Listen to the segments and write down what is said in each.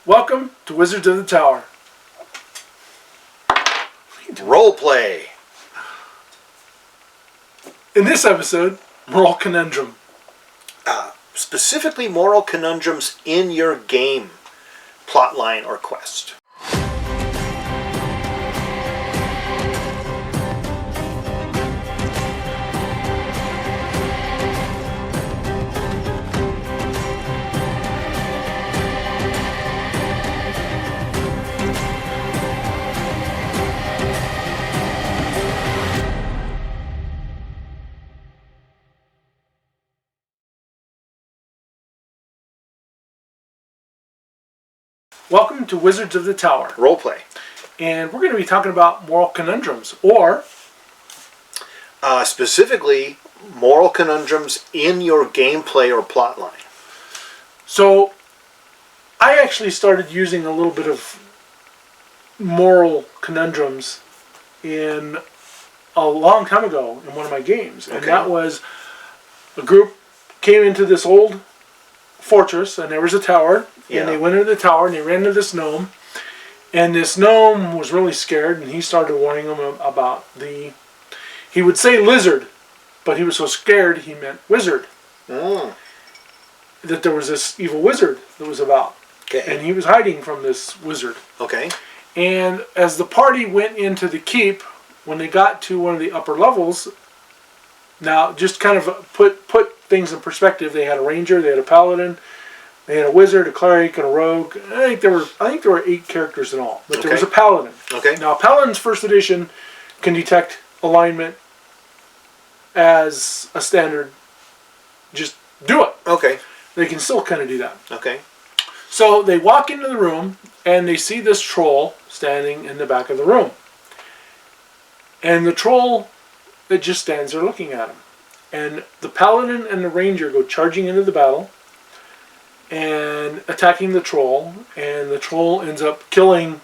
Welcome to Wizards of the Tower. Role play. In this episode, moral conundrum. Specifically moral conundrums in your game, plotline, or quest. Welcome to Wizards of the Tower. Role play. And we're going to be talking about moral conundrums, or specifically moral conundrums in your gameplay or plotline. so I actually started using a little bit of moral conundrums in a long time ago in one of my games. And that was a group came into this old fortress, and there was a tower. Yeah. And they went into the tower, and they ran into this gnome. And this gnome was really scared, and he started warning them about he would say lizard, but he was so scared he meant wizard. Mm. That there was this evil wizard that was about. Okay. And he was hiding from this wizard. Okay. And as the party went into the keep, when they got to one of the upper levels, now just kind of put things in perspective. They had a ranger, they had a paladin, they had a wizard, a cleric, and a rogue. I think there were 8 characters in all, but there was a paladin. Okay. Now, paladin's first edition can detect alignment as a standard. Just do it. Okay. They can still kind of do that. Okay. So they walk into the room, and they see this troll standing in the back of the room. And the troll, it just stands there looking at him. And the paladin and the ranger go charging into the battle and attacking the troll. And the troll ends up killing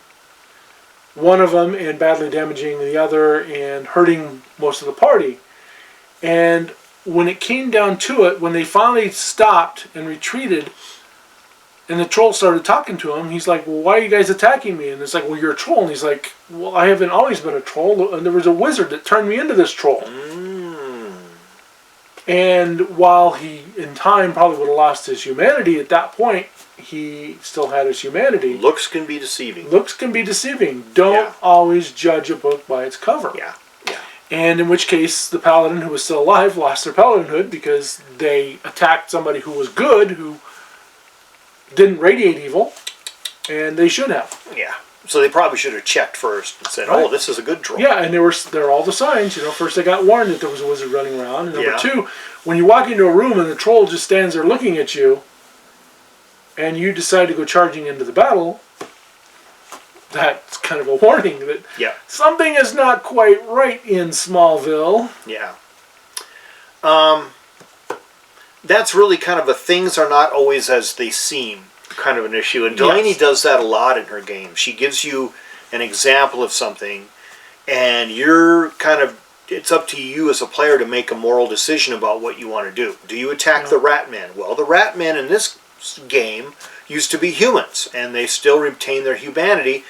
one of them and badly damaging the other and hurting most of the party. And when it came down to it, when they finally stopped and retreated, and the troll started talking to him, he's like, well, why are you guys attacking me? And it's like, well, you're a troll. And he's like, well, I haven't always been a troll. And there was a wizard that turned me into this troll. Mm. And while he, in time, probably would have lost his humanity, at that point, he still had his humanity. Looks can be deceiving. Looks can be deceiving. Don't always judge a book by its cover. Yeah. Yeah. And in which case, the paladin who was still alive lost their paladinhood because they attacked somebody who was good, who didn't radiate evil, and they should have. Yeah. So they probably should have checked first and said, Right. "Oh, this is a good troll." Yeah, and there are all the signs. First they got warned that there was a wizard running around, and number 2, when you walk into a room and the troll just stands there looking at you, and you decide to go charging into the battle, that's kind of a warning that something is not quite right in Smallville. Yeah. That's really kind of a things are not always as they seem kind of an issue. And Delaney does that a lot in her game. She gives you an example of something, and it's up to you as a player to make a moral decision about what you want to do. Do you attack the rat men? Well, the rat men in this game used to be humans, and they still retain their humanity.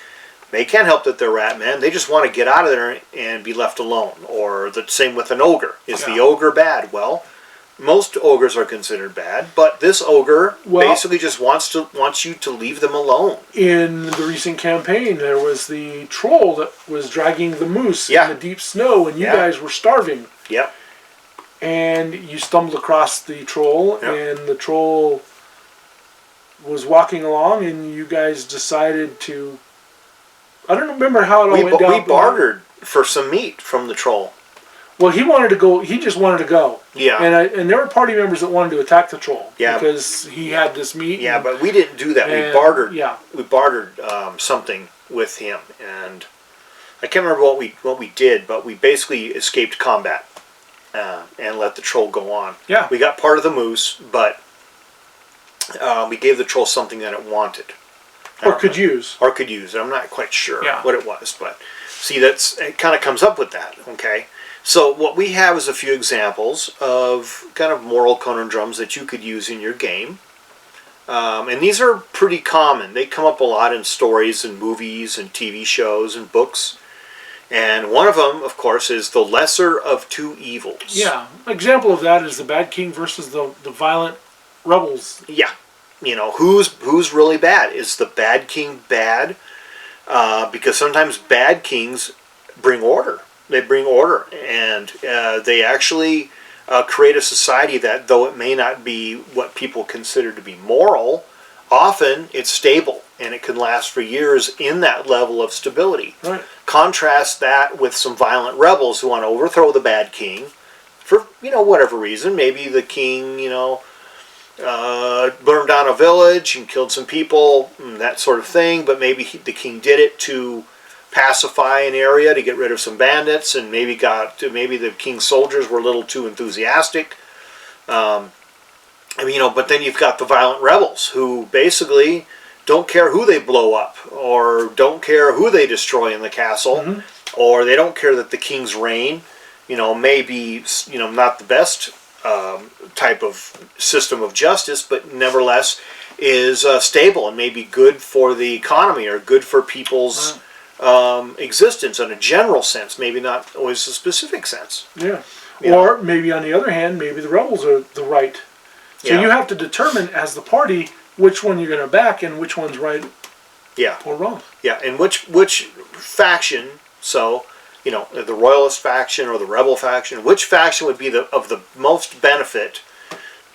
They can't help that they're rat men. They just want to get out of there and be left alone. Or the same with an ogre. Is the ogre bad? Well, most ogres are considered bad, but this ogre basically just wants you to leave them alone. In the recent campaign, there was the troll that was dragging the moose in the deep snow, and you guys were starving. Yep. And you stumbled across the troll, and the troll was walking along, and you guys decided to... I don't remember how it all went down. We bartered for some meat from the troll. Well, he wanted to go. He just wanted to go. Yeah. And there were party members that wanted to attack the troll. Yeah. Because he had this meat. Yeah, but we didn't do that. We bartered. Yeah. We bartered something with him, and I can't remember what we did, but we basically escaped combat and let the troll go on. Yeah. We got part of the moose, but we gave the troll something that it wanted. Or could use. I'm not quite sure what it was, but see, it kind of comes up with that. Okay. So what we have is a few examples of kind of moral conundrums that you could use in your game. And these are pretty common. They come up a lot in stories and movies and TV shows and books. And one of them, of course, is the lesser of two evils. Yeah. An example of that is the bad king versus the violent rebels. Yeah. Who's really bad? Is the bad king bad? Because sometimes bad kings bring order. They bring order. And they actually create a society that, though it may not be what people consider to be moral, often it's stable. And it can last for years in that level of stability. Right. Contrast that with some violent rebels who want to overthrow the bad king for, whatever reason. Maybe the king, burned down a village and killed some people, that sort of thing. But maybe the king did it to pacify an area, to get rid of some bandits, and maybe the king's soldiers were a little too enthusiastic. But then you've got the violent rebels who basically don't care who they blow up, or don't care who they destroy in the castle, or they don't care that the king's reign, may be, not the best type of system of justice, but nevertheless is stable and may be good for the economy or good for people's existence in a general sense, maybe not always a specific sense. Yeah. Or maybe on the other hand, maybe the rebels are the right. So you have to determine as the party which one you're going to back and which one's right or wrong. Yeah, and which faction, so, the royalist faction or the rebel faction, which faction would be of the most benefit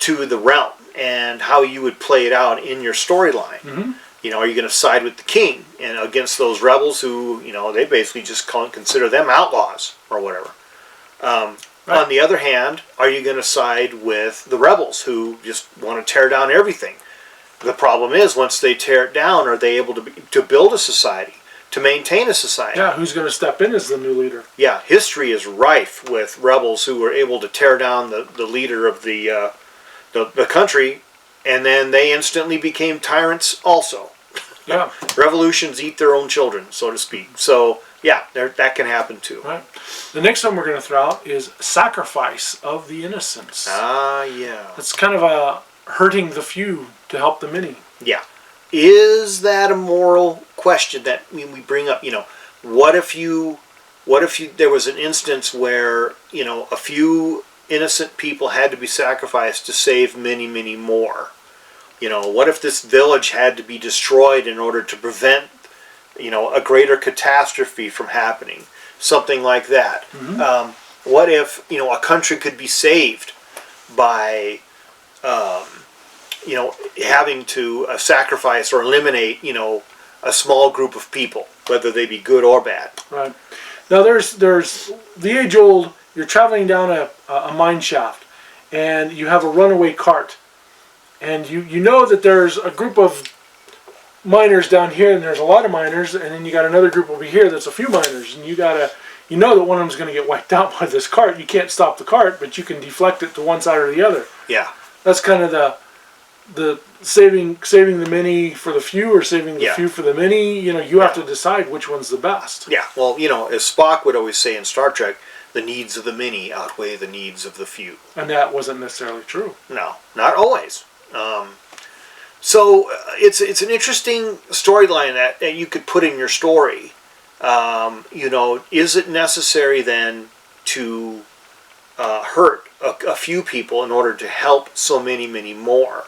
to the realm, and how you would play it out in your storyline. Are you going to side with the king and against those rebels who, they basically just consider them outlaws or whatever. Right. On the other hand, are you going to side with the rebels who just want to tear down everything? The problem is, once they tear it down, are they able to build a society, to maintain a society? Yeah, who's going to step in as the new leader? Yeah, history is rife with rebels who were able to tear down the leader of the country, and then they instantly became tyrants also. Yeah. Revolutions eat their own children, so to speak. So, yeah, that can happen too. Right. The next one we're going to throw out is sacrifice of the innocents. Yeah. It's kind of a hurting the few to help the many. Yeah. Is that a moral question that we bring up? What if there was an instance where, a few innocent people had to be sacrificed to save many, many more? What if this village had to be destroyed in order to prevent, a greater catastrophe from happening? Something like that. What if, a country could be saved by, having to sacrifice or eliminate, a small group of people, whether they be good or bad. Right. Now there's the age-old, you're traveling down a mine shaft, and you have a runaway cart. And you know that there's a group of miners down here, and there's a lot of miners, and then you got another group over here that's a few miners, and you know that one of them's going to get wiped out by this cart. You can't stop the cart, but you can deflect it to one side or the other. Yeah. That's kind of the saving the many for the few, or saving the few for the many. You have to decide which one's the best. Yeah. Well, as Spock would always say in Star Trek, the needs of the many outweigh the needs of the few. And that wasn't necessarily true. No, not always. So it's an interesting storyline that you could put in your story. Is it necessary then to hurt a few people in order to help so many, many more?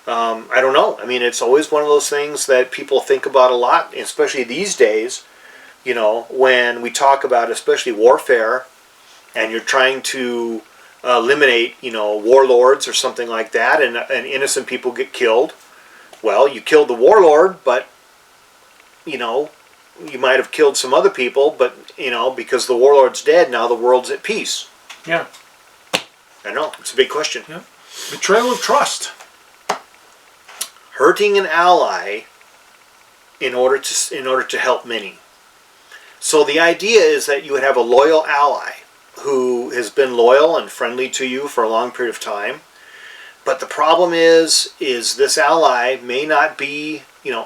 I don't know. It's always one of those things that people think about a lot, especially these days, when we talk about especially warfare, and you're trying to eliminate, warlords or something like that, and innocent people get killed. Well, you killed the warlord, but, you might have killed some other people, but, because the warlord's dead, now the world's at peace. Yeah. I know, it's a big question. Yeah. Betrayal of trust. Hurting an ally in order to help many. So the idea is that you would have a loyal ally who has been loyal and friendly to you for a long period of time. But the problem is this ally may not be,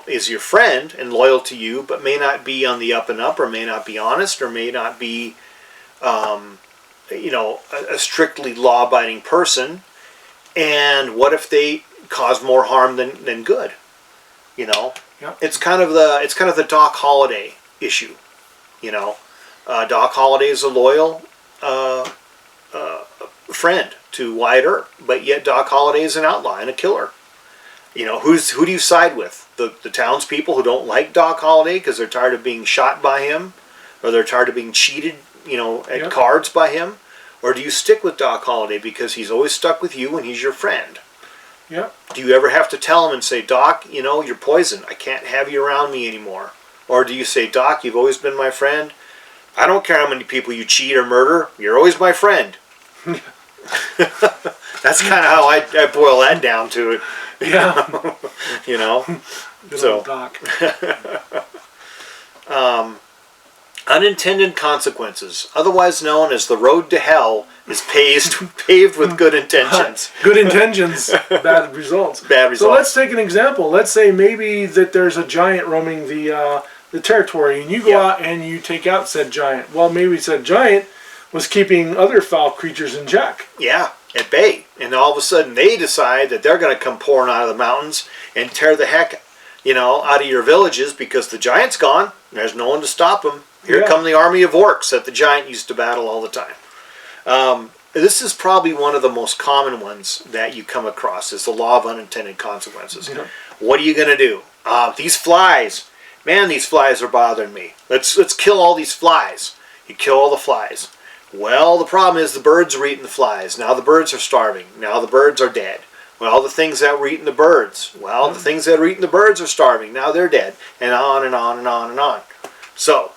is your friend and loyal to you, but may not be on the up and up, or may not be honest, or may not be, a strictly law-abiding person. And what if they cause more harm than good. You know, Yep. it's kind of the Doc Holliday issue. You know, Doc Holliday is a loyal friend to Wyatt Earp, but yet Doc Holliday is an outlaw and a killer. You know, who do you side with? The townspeople who don't like Doc Holliday because they're tired of being shot by him, or they're tired of being cheated, you know, at Yep. cards by him? Or do you stick with Doc Holliday because he's always stuck with you and he's your friend? Yeah. Do you ever have to tell him and say, Doc, you know, you're poison. I can't have you around me anymore? Or do you say, Doc, you've always been my friend. I don't care how many people you cheat or murder. You're always my friend. That's kind of how I boil that down to it. Yeah. You know? Good So, old Doc. unintended consequences, otherwise known as the road to hell, is paved with good intentions. Good intentions, bad results. Bad results. So let's take an example. Let's say maybe that there's a giant roaming the territory, and you go out and you take out said giant. Well, maybe said giant was keeping other foul creatures in check. Yeah, at bay. And all of a sudden they decide that they're going to come pouring out of the mountains and tear the heck, you know, out of your villages because the giant's gone. There's no one to stop them. Here come the army of orcs that the giant used to battle all the time. This is probably one of the most common ones that you come across, is the law of unintended consequences. Yeah. What are you going to do? These flies. Man, these flies are bothering me. Let's kill all these flies. You kill all the flies. Well, the problem is the birds are eating the flies. Now the birds are starving. Now the birds are dead. Well, the things that were eating the birds. Well, the things that were eating the birds are starving. Now they're dead. And on and on and on and on. So,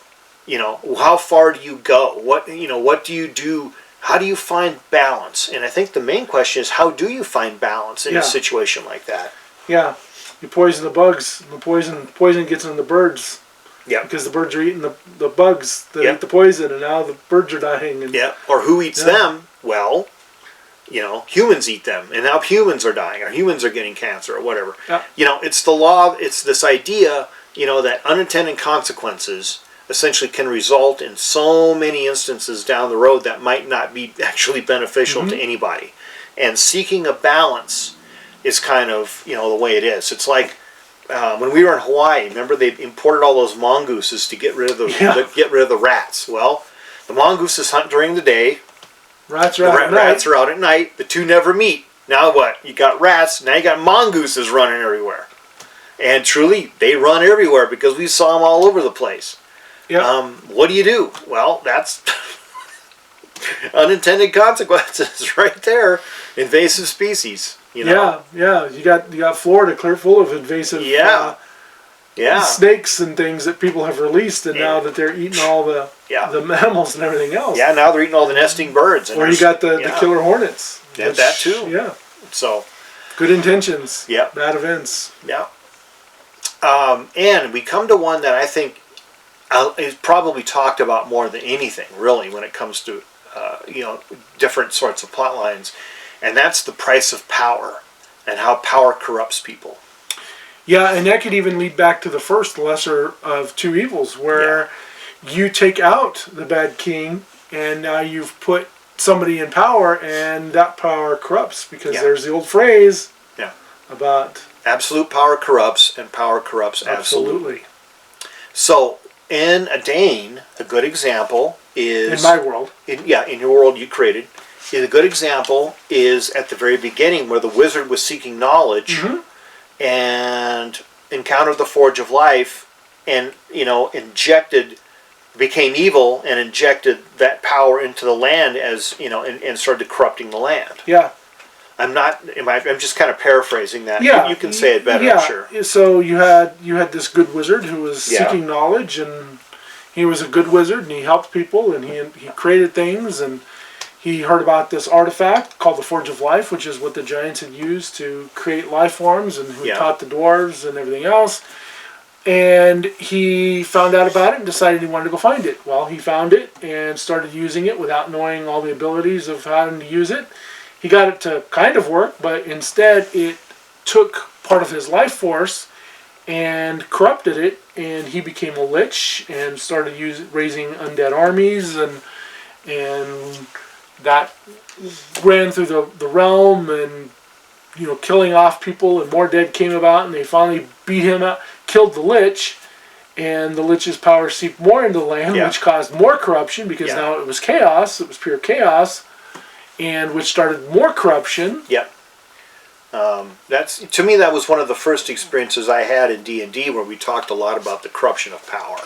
you know, how far do you go? What do you do? How do you find balance? And I think the main question is, how do you find balance in a situation like that? Yeah. You poison the bugs. The poison gets in the birds. Yeah. Because the birds are eating the bugs that eat the poison, and now the birds are dying. And, Or who eats them? Well, you know, humans eat them, and now humans are dying, or humans are getting cancer, or whatever. Yeah. You know, it's the law. It's this idea, you know, that unintended consequences essentially can result in so many instances down the road that might not be actually beneficial to anybody. And seeking a balance is kind of, you know, the way it is. It's like when we were in Hawaii. Remember, they imported all those mongooses to get rid of the rats. Well, the mongooses hunt during the day. Rats are out at night. The two never meet. Now what? You got rats. Now you got mongooses running everywhere. And truly, they run everywhere because we saw them all over the place. Yeah. What do you do? Well, that's unintended consequences right there. Invasive species. You know? Yeah. You got Florida clear full of invasive snakes and things that people have released, and now that they're eating all the mammals and everything else. Yeah, now they're eating all the nesting birds. And or you got the killer hornets. That too. Yeah. So. Good intentions. Yeah. Bad events. Yeah. And we come to one that I think is probably talked about more than anything, really, when it comes to you know, different sorts of plot lines, and that's the price of power and how power corrupts people. Yeah, and that could even lead back to the first lesser of two evils, where you take out the bad king, and now you've put somebody in power, and that power corrupts, because there's the old phrase about absolute power corrupts, and power corrupts absolutely. So, in a Dane, a good example is... In my world. In your world you created. A good example is at the very beginning, where the wizard was seeking knowledge and encountered the Forge of Life, and, you know, became evil and injected that power into the land, as, you know, and started corrupting the land. Yeah. I'm just kind of paraphrasing that. Yeah, you can say it better, I'm sure. So you had this good wizard who was seeking knowledge, and he was a good wizard, and he helped people, and he created things, and he heard about this artifact called the Forge of Life, which is what the giants had used to create life forms, and who taught the dwarves and everything else. And he found out about it and decided he wanted to go find it. Well, he found it and started using it without knowing all the abilities of how to use it. He got it to kind of work, but instead it took part of his life force and corrupted it, and he became a lich and started raising undead armies, and that ran through the realm, and killing off people, and more dead came about, and they finally beat him out, killed the Lich, and the Lich's power seeped more into the land, which caused more corruption, because now it was chaos, it was pure chaos, and which started more corruption. Yep. To me, that was one of the first experiences I had in D&D, where we talked a lot about the corruption of power.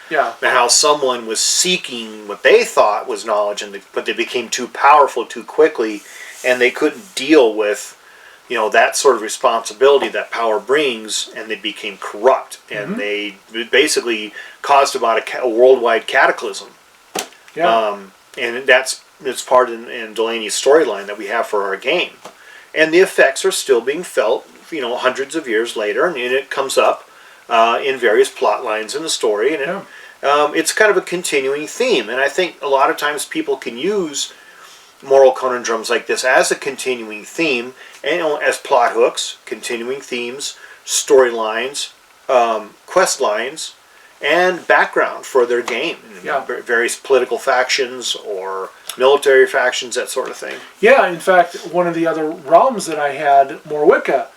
Yeah. And how someone was seeking what they thought was knowledge, but they became too powerful too quickly, and they couldn't deal with, that sort of responsibility that power brings, and they became corrupt, and they basically caused about a worldwide cataclysm. Yeah. And it's part in Delaney's storyline that we have for our game, and the effects are still being felt, hundreds of years later, and it comes up in various plot lines in the story, and it's kind of a continuing theme. And I think a lot of times people can use moral conundrums like this as a continuing theme, and as plot hooks, continuing themes, storylines, quest lines, and background for their game. Various political factions or military factions, that sort of thing. Yeah, in fact, one of the other realms that I had, Morwicka,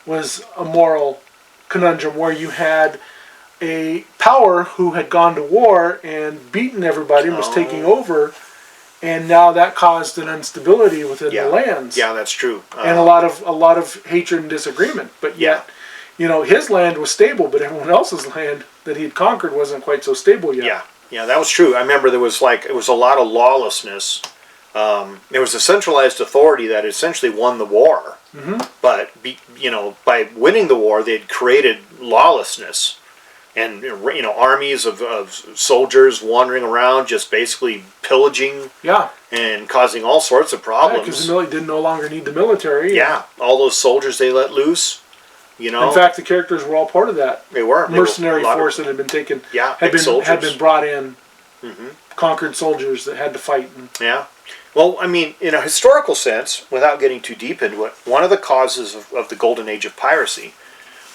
was a moral conundrum where you had a power who had gone to war and beaten everybody and was taking over, and now that caused an instability within the lands. Yeah, that's true. And a lot of hatred and disagreement. But yet, his land was stable, but everyone else's land that he had conquered wasn't quite so stable yet. Yeah, that was true. I remember there was a lot of lawlessness. There was a centralized authority that essentially won the war. But by winning the war, they had created lawlessness, and armies of soldiers wandering around, just basically pillaging, and causing all sorts of problems. Because the military didn't no longer need the military. Yeah, all those soldiers they let loose. In fact, the characters were all part of that. They were mercenary force that had been taken. Had been brought in. Conquered soldiers that had to fight. Well, I mean, in a historical sense, without getting too deep into it, one of the causes of the golden age of piracy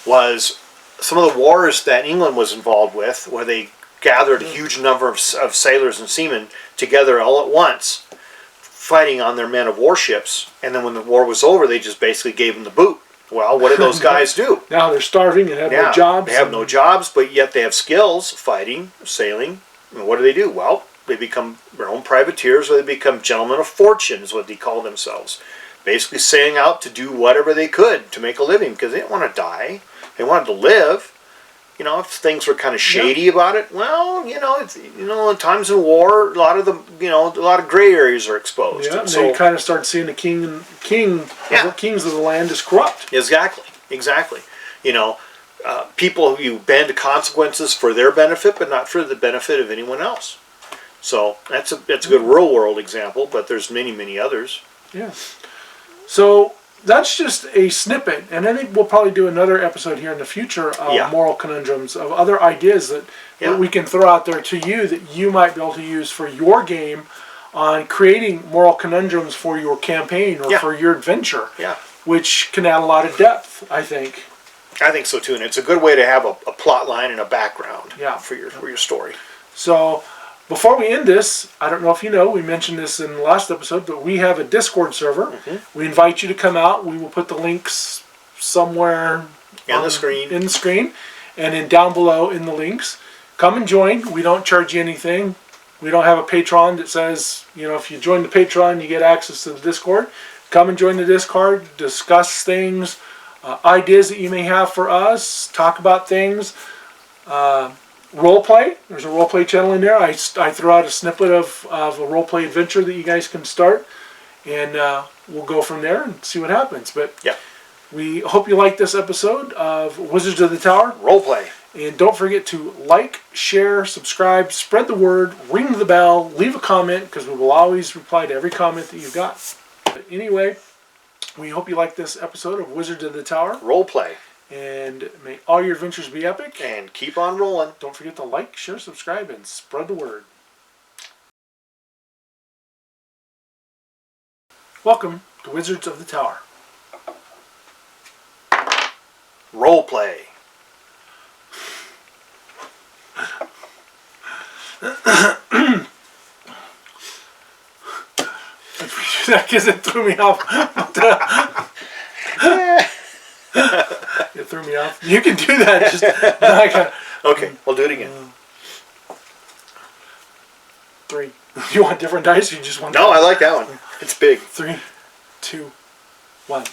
was some of the wars that England was involved with, where they gathered a huge number of sailors and seamen together all at once, fighting on their men of war ships, and then when the war was over, they just basically gave them the boot. Well, what did those guys do? Now they're starving and have no jobs. They have no jobs, but yet they have skills, fighting, sailing. And what do? Well, they become their own privateers, or they become gentlemen of fortune, is what they call themselves. Basically sailing out to do whatever they could to make a living, because they didn't want to die. They wanted to live. If things were kind of shady about it, well, in times in war, a lot of gray areas are exposed. Yeah, and so you kind of start seeing the kings of the land is corrupt. Exactly. People who bend to consequences for their benefit, but not for the benefit of anyone else. So that's a good real world example, but there's many others. Yeah. So that's just a snippet, and I think we'll probably do another episode here in the future of moral conundrums, of other ideas that we can throw out there to you that you might be able to use for your game on creating moral conundrums for your campaign or for your adventure, which can add a lot of depth, I think. I think so too, and it's a good way to have a plot line and a background for your story. So before we end this, I don't know if you know, we mentioned this in the last episode, but we have a Discord server. We invite you to come out. We will put the links somewhere on the screen. In the screen, and then down below in the links. Come and join. We don't charge you anything. We don't have a Patreon that says, if you join the Patreon, you get access to the Discord. Come and join the Discord, discuss things, ideas that you may have for us, talk about things. Roleplay. There's a roleplay channel in there. I throw out a snippet of a roleplay adventure that you guys can start, and we'll go from there and see what happens. But we hope you like this episode of Wizards of the Tower Roleplay. And don't forget to like, share, subscribe, spread the word, ring the bell, leave a comment, because we will always reply to every comment that you've got. But anyway, we hope you like this episode of Wizards of the Tower Roleplay. And may all your adventures be epic. And keep on rolling. Don't forget to like, share, subscribe, and spread the word. Welcome to Wizards of the Tower. Roleplay. Because it threw me off. You threw me off. You can do that. Just like Okay, we'll do it again. 3. You want different dice? Or you just want? No, I like that one. It's big. 3, 2, 1.